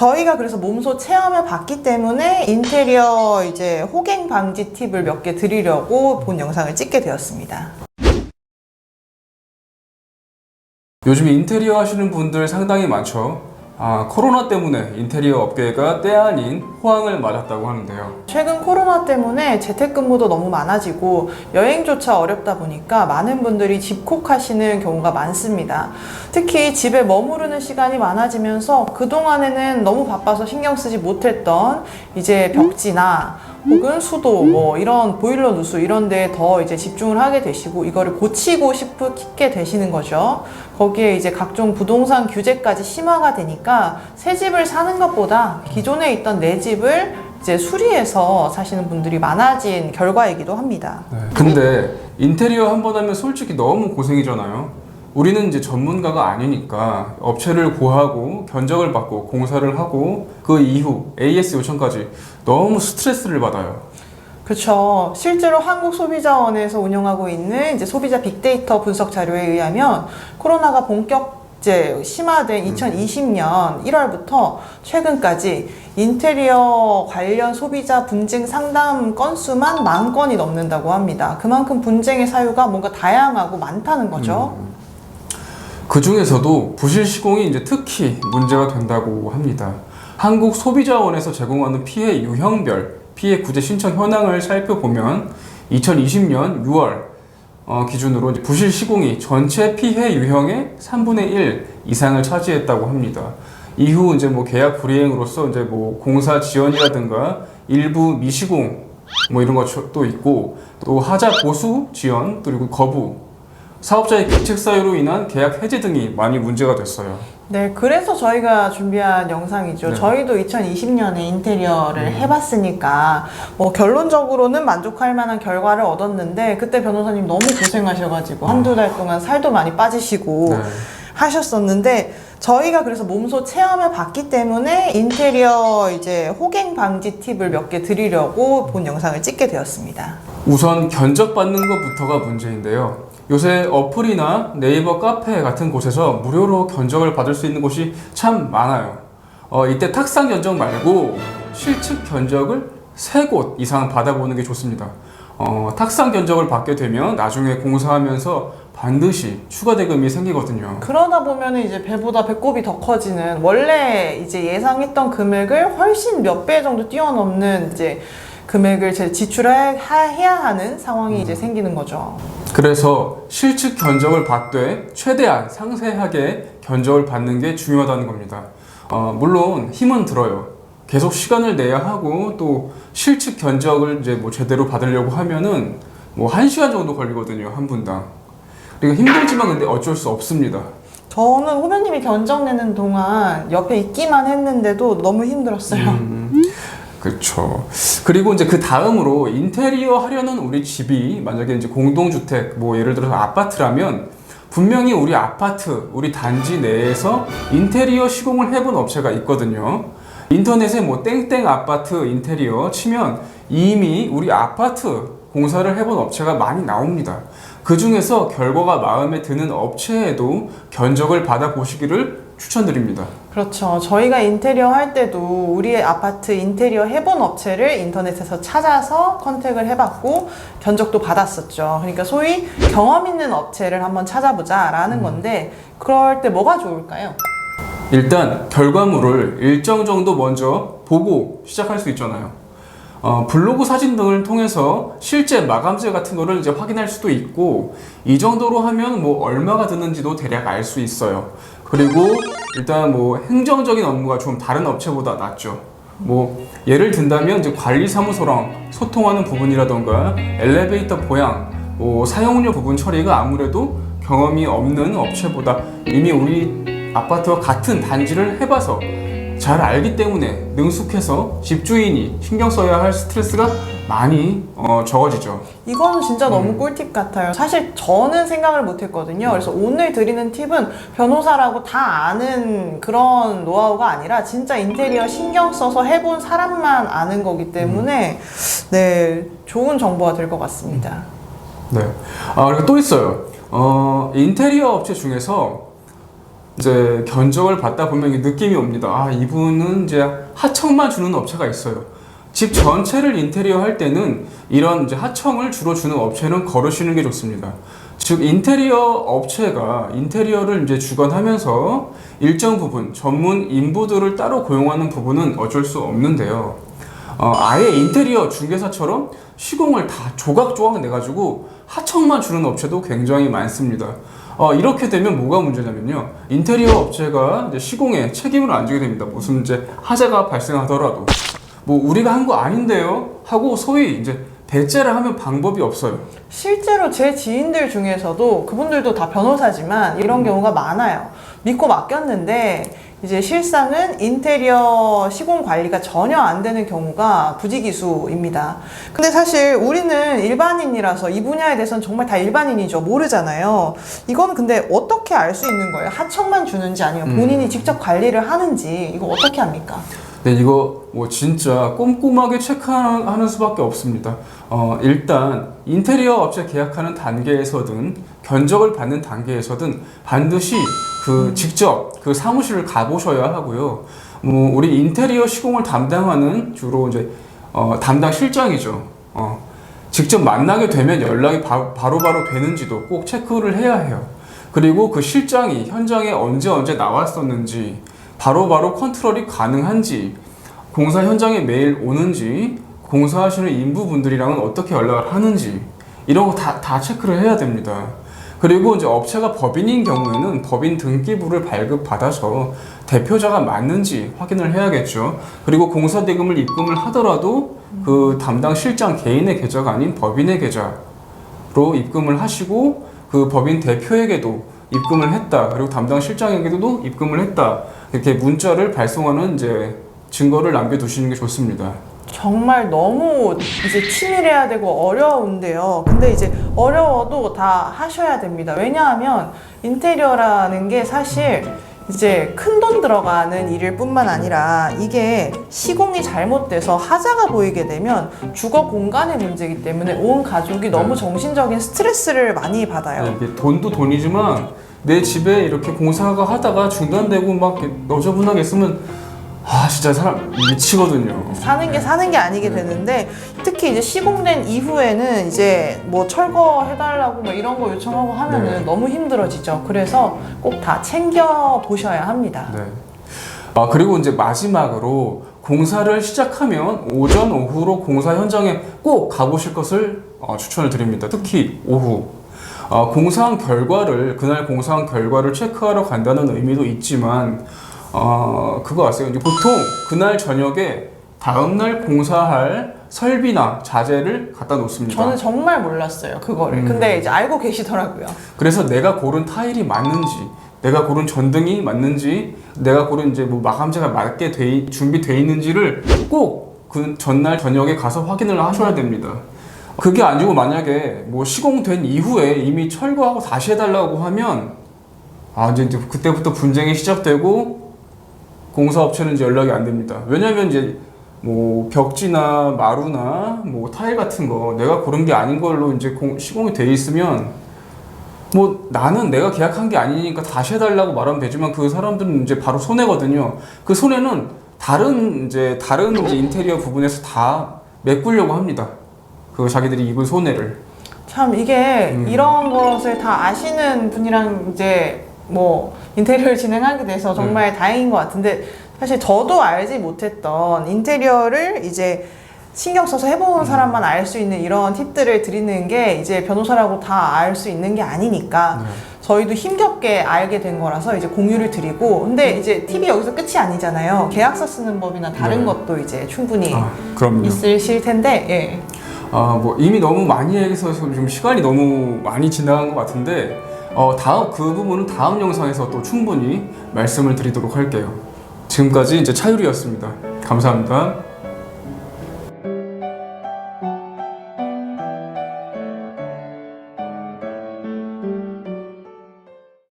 저희가 그래서 몸소 체험해 봤기 때문에 인테리어 이제 호갱 방지 팁을 몇 개 드리려고 본 영상을 찍게 되었습니다. 요즘 인테리어 하시는 분들 상당히 많죠. 코로나 때문에 인테리어 업계가 때 아닌 호황을 맞았다고 하는데요. 최근 코로나 때문에 재택근무도 너무 많아지고 여행조차 어렵다 보니까 많은 분들이 집콕하시는 경우가 많습니다. 특히 집에 머무르는 시간이 많아지면서 그동안에는 너무 바빠서 신경 쓰지 못했던 이제 벽지나 혹은 수도 뭐 이런 보일러 누수 이런 데에 더 이제 집중을 하게 되시고 이거를 고치고 싶게 되시는 거죠. 거기에 이제 각종 부동산 규제까지 심화가 되니까 새 집을 사는 것보다 기존에 있던 내 집을 이제 수리해서 사시는 분들이 많아진 결과이기도 합니다. 네. 근데 인테리어 한 번 하면 솔직히 너무 고생이잖아요. 우리는 이제 전문가가 아니니까 업체를 구하고 견적을 받고 공사를 하고 그 이후 AS 요청까지 너무 스트레스를 받아요. 그렇죠. 실제로 한국소비자원에서 운영하고 있는 이제 소비자 빅데이터 분석 자료에 의하면 코로나가 본격 이제 심화된 2020년 1월부터 최근까지 인테리어 관련 소비자 분쟁 상담 건수만 10,000건이 넘는다고 합니다. 그만큼 분쟁의 사유가 뭔가 다양하고 많다는 거죠. 그 중에서도 부실 시공이 이제 특히 문제가 된다고 합니다. 한국소비자원에서 제공하는 피해 유형별 피해 구제 신청 현황을 살펴보면 2020년 6월 기준으로 부실 시공이 전체 피해 유형의 3분의 1 이상을 차지했다고 합니다. 이후 이제 뭐 계약 불이행으로서 이제 뭐 공사 지연이라든가 일부 미시공 뭐 이런 것도 있고 또 하자 보수 지연 그리고 거부 사업자의 기책 사유로 인한 계약 해지 등이 많이 문제가 됐어요. 네, 그래서 저희가 준비한 영상이죠. 네. 저희도 2020년에 인테리어를 해봤으니까 뭐 결론적으로는 만족할 만한 결과를 얻었는데 그때 변호사님 너무 고생하셔가지고 한두 달 동안 살도 많이 빠지시고 네. 하셨었는데 저희가 그래서 몸소 체험해 봤기 때문에 인테리어 이제 호갱 방지 팁을 몇 개 드리려고 본 영상을 찍게 되었습니다. 우선 견적받는 것부터가 문제인데요. 요새 어플이나 네이버 카페 같은 곳에서 무료로 견적을 받을 수 있는 곳이 참 많아요. 이때 탁상 견적 말고 실측 견적을 3곳 이상 받아보는 게 좋습니다. 탁상 견적을 받게 되면 나중에 공사하면서 반드시 추가 대금이 생기거든요. 그러다 보면 이제 배보다 배꼽이 더 커지는 원래 이제 예상했던 금액을 훨씬 몇 배 정도 뛰어넘는 이제 금액을 지출해야 하는 상황이 이제 생기는 거죠. 그래서 실측 견적을 받되 최대한 상세하게 견적을 받는 게 중요하다는 겁니다. 물론 힘은 들어요. 계속 시간을 내야 하고 또 실측 견적을 이제 뭐 제대로 받으려고 하면은 뭐 1시간 정도 걸리거든요, 한 분당. 그러니까 힘들지만 근데 어쩔 수 없습니다. 저는 후배님이 견적 내는 동안 옆에 있기만 했는데도 너무 힘들었어요. 그렇죠. 그리고 이제 그 다음으로 인테리어 하려는 우리 집이 만약에 이제 공동주택, 뭐 예를 들어서 아파트라면 분명히 우리 아파트, 우리 단지 내에서 인테리어 시공을 해본 업체가 있거든요. 인터넷에 뭐 땡땡 아파트 인테리어 치면 이미 우리 아파트 공사를 해본 업체가 많이 나옵니다. 그 중에서 결과가 마음에 드는 업체에도 견적을 받아보시기를 추천드립니다. 그렇죠. 저희가 인테리어 할 때도 우리의 아파트 인테리어 해본 업체를 인터넷에서 찾아서 컨택을 해봤고 견적도 받았었죠. 그러니까 소위 경험 있는 업체를 한번 찾아보자라는 건데 그럴 때 뭐가 좋을까요? 일단 결과물을 일정 정도 먼저 보고 시작할 수 있잖아요. 블로그 사진 등을 통해서 실제 마감재 같은 거를 이제 확인할 수도 있고 이 정도로 하면 뭐 얼마가 드는지도 대략 알 수 있어요. 그리고 일단 뭐 행정적인 업무가 좀 다른 업체보다 낫죠. 뭐 예를 든다면 이제 관리사무소랑 소통하는 부분이라던가 엘리베이터 보양, 뭐 사용료 부분 처리가 아무래도 경험이 없는 업체보다 이미 우리 아파트와 같은 단지를 해봐서 잘 알기 때문에 능숙해서 집주인이 신경 써야 할 스트레스가 많이 적어지죠. 이거는 진짜 너무 꿀팁 같아요. 사실 저는 생각을 못 했거든요. 그래서 오늘 드리는 팁은 변호사라고 다 아는 그런 노하우가 아니라 진짜 인테리어 신경 써서 해본 사람만 아는 거기 때문에 네, 좋은 정보가 될 것 같습니다. 네. 그리고 또 있어요. 인테리어 업체 중에서 이제 견적을 받다 보면 느낌이 옵니다. 아, 이분은 이제 하청만 주는 업체가 있어요. 집 전체를 인테리어 할 때는 이런 이제 하청을 주로 주는 업체는 거르시는 게 좋습니다. 즉 인테리어 업체가 인테리어를 이제 주관하면서 일정 부분 전문 인부들을 따로 고용하는 부분은 어쩔 수 없는데요. 아예 인테리어 중개사처럼 시공을 다 조각조각 내가지고 하청만 주는 업체도 굉장히 많습니다. 이렇게 되면 뭐가 문제냐면요. 인테리어 업체가 이제 시공에 책임을 안 지게 됩니다. 무슨 이제 하자가 발생하더라도. 뭐 우리가 한 거 아닌데요? 하고 소위 이제 배째를 하면 방법이 없어요. 실제로 제 지인들 중에서도 그분들도 다 변호사지만 이런 경우가 많아요. 믿고 맡겼는데 이제 실상은 인테리어 시공 관리가 전혀 안 되는 경우가 부지기수입니다. 근데 사실 우리는 일반인이라서 이 분야에 대해서는 정말 다 일반인이죠. 모르잖아요. 이건 근데 어떻게 알 수 있는 거예요? 하청만 주는지 아니면 본인이 직접 관리를 하는지 이거 어떻게 합니까? 네, 이거 뭐 진짜 꼼꼼하게 체크하는 수밖에 없습니다. 일단 인테리어 업체 계약하는 단계에서든 견적을 받는 단계에서든 반드시 직접 그 사무실을 가보셔야 하고요. 우리 인테리어 시공을 담당하는 주로 이제 담당 실장이죠. 직접 만나게 되면 연락이 바로바로 되는지도 꼭 체크를 해야 해요. 그리고 그 실장이 현장에 언제 나왔었는지 바로바로 컨트롤이 가능한지, 공사 현장에 매일 오는지, 공사하시는 인부분들이랑은 어떻게 연락을 하는지, 이런 거 다 체크를 해야 됩니다. 그리고 이제 업체가 법인인 경우에는 법인 등기부를 발급받아서 대표자가 맞는지 확인을 해야겠죠. 그리고 공사 대금을 입금을 하더라도 그 담당 실장 개인의 계좌가 아닌 법인의 계좌로 입금을 하시고 그 법인 대표에게도 입금을 했다. 그리고 담당 실장에게도 입금을 했다. 이렇게 문자를 발송하는 이제 증거를 남겨두시는 게 좋습니다. 정말 너무 이제 치밀해야 되고 어려운데요. 근데 이제 어려워도 다 하셔야 됩니다. 왜냐하면 인테리어라는 게 사실 이제 큰 돈 들어가는 일일 뿐만 아니라 이게 시공이 잘못돼서 하자가 보이게 되면 주거 공간의 문제이기 때문에 온 가족이 너무 정신적인 스트레스를 많이 받아요. 네, 이게 돈도 돈이지만 내 집에 이렇게 공사가 하다가 중단되고 막 너저분하게 있으면 진짜 사람 미치거든요. 사는 게 아니게 되는데 특히 이제 시공된 이후에는 이제 뭐 철거해달라고 뭐 이런 거 요청하고 하면은 너무 힘들어지죠. 그래서 꼭 다 챙겨 보셔야 합니다. 네. 그리고 이제 마지막으로 공사를 시작하면 오전, 오후로 공사 현장에 꼭 가보실 것을 추천을 드립니다. 특히 오후. 공사한 결과를, 그날 공사한 결과를 체크하러 간다는 의미도 있지만, 그거 아세요? 이제 보통 그날 저녁에 다음날 공사할 설비나 자재를 갖다 놓습니다. 저는 정말 몰랐어요, 그거를. 근데 이제 알고 계시더라고요. 그래서 내가 고른 타일이 맞는지, 내가 고른 전등이 맞는지, 내가 고른 이제 뭐 마감재가 맞게 준비되어 있는지를 꼭 그 전날 저녁에 가서 확인을 하셔야 됩니다. 그게 아니고 만약에 뭐 시공된 이후에 이미 철거하고 다시 해달라고 하면 이제 그때부터 분쟁이 시작되고 공사업체는 이제 연락이 안 됩니다. 왜냐면 이제 뭐 벽지나 마루나 뭐 타일 같은 거 내가 고른 게 아닌 걸로 이제 시공이 돼 있으면 뭐 나는 내가 계약한 게 아니니까 다시 해달라고 말하면 되지만 그 사람들은 이제 바로 손해거든요. 그 손해는 다른 이제 인테리어 부분에서 다 메꾸려고 합니다. 그 자기들이 입은 손해를. 참 이게 이런 것을 다 아시는 분이랑 이제 뭐 인테리어를 진행하게 돼서 정말 다행인 것 같은데 사실 저도 알지 못했던 인테리어를 이제 신경 써서 해보는 사람만 알 수 있는 이런 팁들을 드리는 게 이제 변호사라고 다 알 수 있는 게 아니니까 저희도 힘겹게 알게 된 거라서 이제 공유를 드리고 근데 이제 팁이 여기서 끝이 아니잖아요. 계약서 쓰는 법이나 다른 것도 이제 충분히 그럼요. 있으실 텐데 예. 뭐 이미 너무 많이 얘기해서 좀 시간이 너무 많이 지나간 것 같은데 그 부분은 다음 영상에서 또 충분히 말씀을 드리도록 할게요. 지금까지 이제 차유리였습니다. 감사합니다.